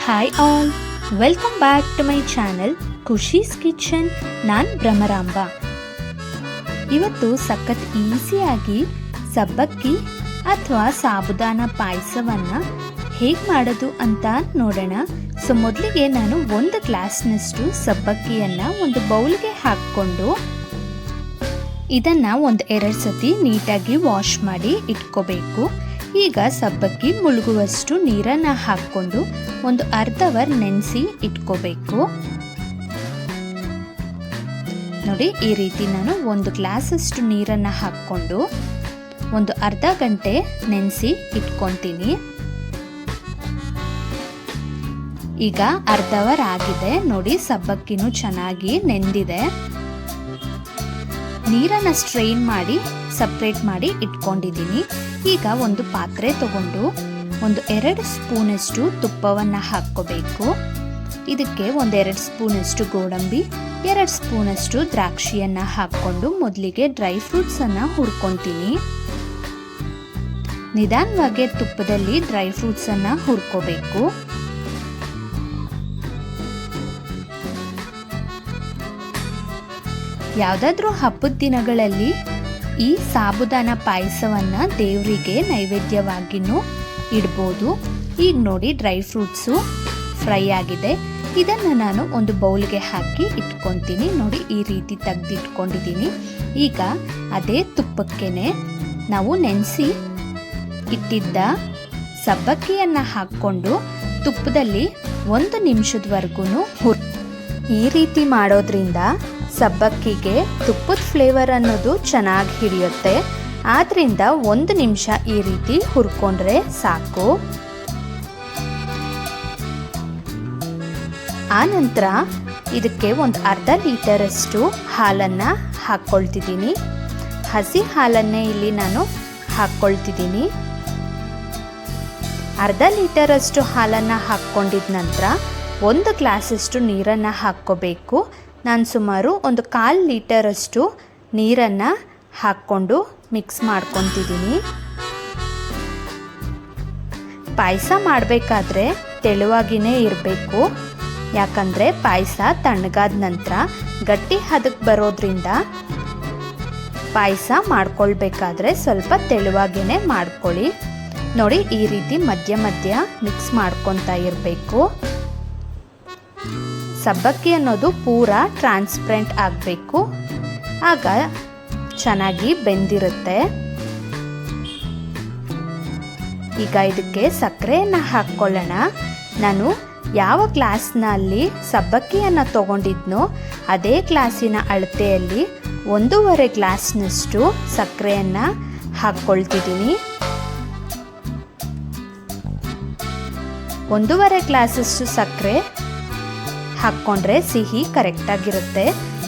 Hi all, welcome back to my channel Khushi's kitchen. ನಾನು ಭ್ರಮರಾಂಬ. ಇವತ್ತು ಸಖತ್ ಈಸಿಯಾಗಿ ಸಬ್ಬಕ್ಕಿ ಅಥವಾ ಸಾಬುದಾನ ಪಾಯಸವನ್ನು ಹೇಗೆ ಮಾಡೋದು ಅಂತ ನೋಡೋಣ. ಸೊ ಮೊದಲಿಗೆ ನಾನು ಒಂದು ಗ್ಲಾಸ್ನಷ್ಟು ಸಬ್ಬಕ್ಕಿಯನ್ನು ಒಂದು ಬೌಲ್ಗೆ ಹಾಕ್ಕೊಂಡು ಇದನ್ನು ಒಂದು 2 ಸತಿ ನೀಟಾಗಿ ವಾಶ್ ಮಾಡಿ ಇಟ್ಕೋಬೇಕು. ಈಗ ಸಬ್ಬಕ್ಕಿ ಮುಳುಗುವಷ್ಟು ನೀರನ್ನು ಹಾಕ್ಕೊಂಡು ಒಂದು ಅರ್ಧ ಅವರ್ ನೆನೆಸಿ ಇಟ್ಕೋಬೇಕು. ನೋಡಿ, ಈ ರೀತಿ ನಾನು ಒಂದು ಗ್ಲಾಸಷ್ಟು ನೀರನ್ನು ಹಾಕ್ಕೊಂಡು ಒಂದು ಅರ್ಧ ಗಂಟೆ ನೆನೆಸಿ ಇಟ್ಕೊತೀನಿ. ಈಗ ಅರ್ಧ ಅವರ್ ಆಗಿದೆ. ನೋಡಿ, ಸಬ್ಬಕ್ಕಿನೂ ಚೆನ್ನಾಗಿ ನೆಂದಿದೆ. ನೀರನ್ನು ಸ್ಟ್ರೈನ್ ಮಾಡಿ ಸಪ್ರೇಟ್ ಮಾಡಿ ಇಟ್ಕೊಂಡಿದ್ದೀನಿ. ಈಗ ಒಂದು ಪಾತ್ರೆ ತಗೊಂಡು ಒಂದು 2 ಸ್ಪೂನಷ್ಟು ತುಪ್ಪವನ್ನು ಹಾಕ್ಕೋಬೇಕು. ಇದಕ್ಕೆ ಒಂದು 2 ಸ್ಪೂನಷ್ಟು ಗೋಡಂಬಿ, 2 ಸ್ಪೂನಷ್ಟು ದ್ರಾಕ್ಷಿಯನ್ನು ಹಾಕ್ಕೊಂಡು ಮೊದಲಿಗೆ ಡ್ರೈ ಫ್ರೂಟ್ಸನ್ನು ಹುರ್ಕೊತೀನಿ. ನಿಧಾನವಾಗಿ ತುಪ್ಪದಲ್ಲಿ ಡ್ರೈ ಫ್ರೂಟ್ಸನ್ನು ಹುರ್ಕೋಬೇಕು. ಯಾವುದಾದ್ರೂ ಹಬ್ಬದ ದಿನಗಳಲ್ಲಿ ಈ ಸಾಬುದಾನ ಪಾಯಸವನ್ನು ದೇವರಿಗೆ ನೈವೇದ್ಯವಾಗಿಯೂ ಇಡ್ಬೋದು. ಈಗ ನೋಡಿ, ಡ್ರೈ ಫ್ರೂಟ್ಸು ಫ್ರೈ ಆಗಿದೆ. ಇದನ್ನು ನಾನು ಒಂದು ಬೌಲ್ಗೆ ಹಾಕಿ ಇಟ್ಕೊತೀನಿ. ನೋಡಿ, ಈ ರೀತಿ ತೆಗೆದಿಟ್ಕೊಂಡಿದ್ದೀನಿ. ಈಗ ಅದೇ ತುಪ್ಪಕ್ಕೇನೆ ನಾವು ನೆನೆಸಿ ಇಟ್ಟಿದ್ದ ಸಬ್ಬಕ್ಕಿಯನ್ನು ಹಾಕ್ಕೊಂಡು ತುಪ್ಪದಲ್ಲಿ 1 ನಿಮಿಷದವರೆಗೂ ಈ ರೀತಿ ಮಾಡೋದ್ರಿಂದ ಸಬ್ಬಕ್ಕಿಗೆ ತುಪ್ಪದ ಫ್ಲೇವರ್ ಅನ್ನೋದು ಚೆನ್ನಾಗಿ ಹಿಡಿಯುತ್ತೆ. ಆದ್ದರಿಂದ 1 ನಿಮಿಷ ಈ ರೀತಿ ಹುರ್ಕೊಂಡ್ರೆ ಸಾಕು. ಆನಂತರ ಇದಕ್ಕೆ ಒಂದು ಅರ್ಧ ಲೀಟರಷ್ಟು ಹಾಲನ್ನು ಹಾಕ್ಕೊಳ್ತಿದ್ದೀನಿ. ಹಸಿ ಹಾಲನ್ನೇ ಇಲ್ಲಿ ನಾನು ಹಾಕ್ಕೊಳ್ತಿದ್ದೀನಿ. ಅರ್ಧ ಲೀಟರಷ್ಟು ಹಾಲನ್ನು ಹಾಕ್ಕೊಂಡಿದ ನಂತರ 1 ಗ್ಲಾಸಷ್ಟು ನೀರನ್ನು ಹಾಕ್ಕೋಬೇಕು. ನಾನು ಸುಮಾರು ಒಂದು 1/4 ಲೀಟರಷ್ಟು ನೀರನ್ನು ಹಾಕ್ಕೊಂಡು ಮಿಕ್ಸ್ ಮಾಡ್ಕೊತಿದ್ದೀನಿ. ಪಾಯಸ ಮಾಡಬೇಕಾದ್ರೆ ತೆಳುವಾಗಿಯೇ ಇರಬೇಕು. ಯಾಕಂದರೆ ಪಾಯಸ ತಣ್ಣಗಾದ ನಂತರ ಗಟ್ಟಿ ಹದಕ್ಕೆ ಬರೋದ್ರಿಂದ ಪಾಯಸ ಮಾಡ್ಕೊಳ್ಬೇಕಾದ್ರೆ ಸ್ವಲ್ಪ ತೆಳುವಾಗಿಯೇ ಮಾಡ್ಕೊಳ್ಳಿ. ನೋಡಿ, ಈ ರೀತಿ ಮಧ್ಯ ಮಧ್ಯ ಮಿಕ್ಸ್ ಮಾಡ್ಕೊತಾ ಇರಬೇಕು. ಸಬ್ಬಕ್ಕಿ ಅನ್ನೋದು ಪೂರಾ ಟ್ರಾನ್ಸ್ಪರೆಂಟ್ ಆಗಬೇಕು. ಆಗ ಚೆನ್ನಾಗಿ ಬೆಂದಿರುತ್ತೆ. ಈಗ ಇದಕ್ಕೆ ಸಕ್ಕರೆಯನ್ನು ಹಾಕ್ಕೊಳ್ಳೋಣ. ನಾನು ಯಾವ ಗ್ಲಾಸ್ನಲ್ಲಿ ಸಬ್ಬಕ್ಕಿಯನ್ನು ತಗೊಂಡಿದ್ನೋ ಅದೇ ಗ್ಲಾಸಿನ ಅಳತೆಯಲ್ಲಿ 1.5 ಗ್ಲಾಸ್ನಷ್ಟು ಸಕ್ಕರೆಯನ್ನು ಹಾಕ್ಕೊಳ್ತಿದ್ದೀನಿ. 1.5 ಗ್ಲಾಸಷ್ಟು ಸಕ್ಕರೆ ಹಾಕ್ಕೊಂಡ್ರೆ ಸಿಹಿ ಕರೆಕ್ಟಾಗಿರುತ್ತೆ.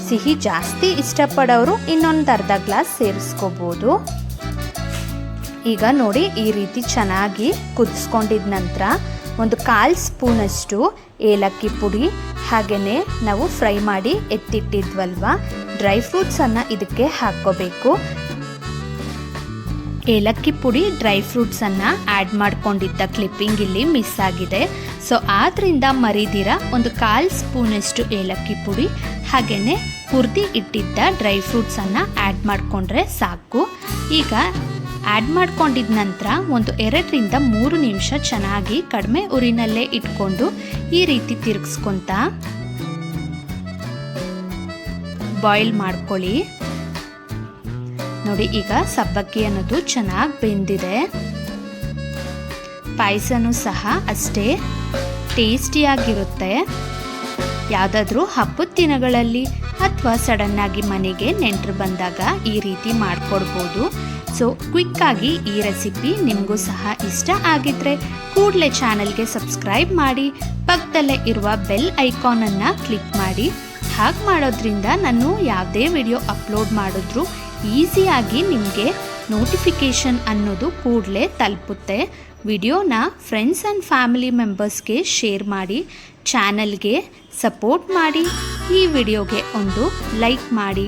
ಸಿಹಿ ಜಾಸ್ತಿ ಇಷ್ಟಪಡೋರು ಇನ್ನೊಂದು ಅರ್ಧ ಗ್ಲಾಸ್ ಸೇರಿಸ್ಕೋಬೋದು. ಈಗ ನೋಡಿ, ಈ ರೀತಿ ಚೆನ್ನಾಗಿ ಕುದಿಸ್ಕೊಂಡಿದ ನಂತರ ಒಂದು 1/4 ಸ್ಪೂನಷ್ಟು ಏಲಕ್ಕಿ ಪುಡಿ, ಹಾಗೆಯೇ ನಾವು ಫ್ರೈ ಮಾಡಿ ಎತ್ತಿಟ್ಟಿದ್ವಲ್ವ ಡ್ರೈ ಫ್ರೂಟ್ಸನ್ನು ಇದಕ್ಕೆ ಹಾಕ್ಕೋಬೇಕು. ಏಲಕ್ಕಿ ಪುಡಿ ಡ್ರೈ ಫ್ರೂಟ್ಸನ್ನು ಆ್ಯಡ್ ಮಾಡ್ಕೊಂಡಿದ್ದ ಕ್ಲಿಪ್ಪಿಂಗ್ ಇಲ್ಲಿ ಮಿಸ್ ಆಗಿದೆ. ಸೊ ಆದ್ದರಿಂದ ಮರಿದಿರ ಒಂದು 1/4 ಸ್ಪೂನಷ್ಟು ಏಲಕ್ಕಿ ಪುಡಿ ಹಾಗೆಯೇ ಹುರಿದು ಇಟ್ಟಿದ್ದ ಡ್ರೈ ಫ್ರೂಟ್ಸನ್ನು ಆ್ಯಡ್ ಮಾಡಿಕೊಂಡ್ರೆ ಸಾಕು. ಈಗ ಆ್ಯಡ್ ಮಾಡ್ಕೊಂಡಿದ ನಂತರ ಒಂದು 2ರಿಂದ 3 ನಿಮಿಷ ಚೆನ್ನಾಗಿ ಕಡಿಮೆ ಉರಿನಲ್ಲೇ ಇಟ್ಕೊಂಡು ಈ ರೀತಿ ತಿರುಗಿಸ್ಕೊತಾ ಬಾಯ್ಲ್ ಮಾಡ್ಕೊಳ್ಳಿ. ನೋಡಿ, ಈಗ ಸಬ್ಬಕ್ಕಿ ಅನ್ನೋದು ಚೆನ್ನಾಗಿ ಬೆಂದಿದೆ. ಪಾಯಸನೂ ಸಹ ಅಷ್ಟೇ ಟೇಸ್ಟಿಯಾಗಿರುತ್ತೆ. ಯಾವುದಾದ್ರೂ ಹಬ್ಬದ ದಿನಗಳಲ್ಲಿ ಅಥವಾ ಸಡನ್ನಾಗಿ ಮನೆಗೆ ನೆಂಟರು ಬಂದಾಗ ಈ ರೀತಿ ಮಾಡಿಕೊಡ್ಬೋದು. ಸೊ ಕ್ವಿಕ್ಕಾಗಿ ಈ ರೆಸಿಪಿ ನಿಮಗೂ ಸಹ ಇಷ್ಟ ಆಗಿದ್ರೆ ಕೂಡಲೇ ಚಾನಲ್ಗೆ ಸಬ್ಸ್ಕ್ರೈಬ್ ಮಾಡಿ, ಪಕ್ಕದಲ್ಲೇ ಇರುವ ಬೆಲ್ ಐಕಾನನ್ನು ಕ್ಲಿಕ್ ಮಾಡಿ. ಹಾಗೆ ಮಾಡೋದ್ರಿಂದ ನಾನು ಯಾವುದೇ ವಿಡಿಯೋ ಅಪ್ಲೋಡ್ ಮಾಡಿದ್ರೂ ಈಸಿಯಾಗಿ ನಿಮಗೆ ನೋಟಿಫಿಕೇಷನ್ ಅನ್ನೋದು ಕೂಡಲೇ ತಲುಪುತ್ತೆ. ವಿಡಿಯೋನ ಫ್ರೆಂಡ್ಸ್ ಆ್ಯಂಡ್ ಫ್ಯಾಮಿಲಿ ಮೆಂಬರ್ಸ್ಗೆ ಶೇರ್ ಮಾಡಿ, ಚಾನಲ್ಗೆ ಸಪೋರ್ಟ್ ಮಾಡಿ, ಈ ವಿಡಿಯೋಗೆ ಒಂದು ಲೈಕ್ ಮಾಡಿ.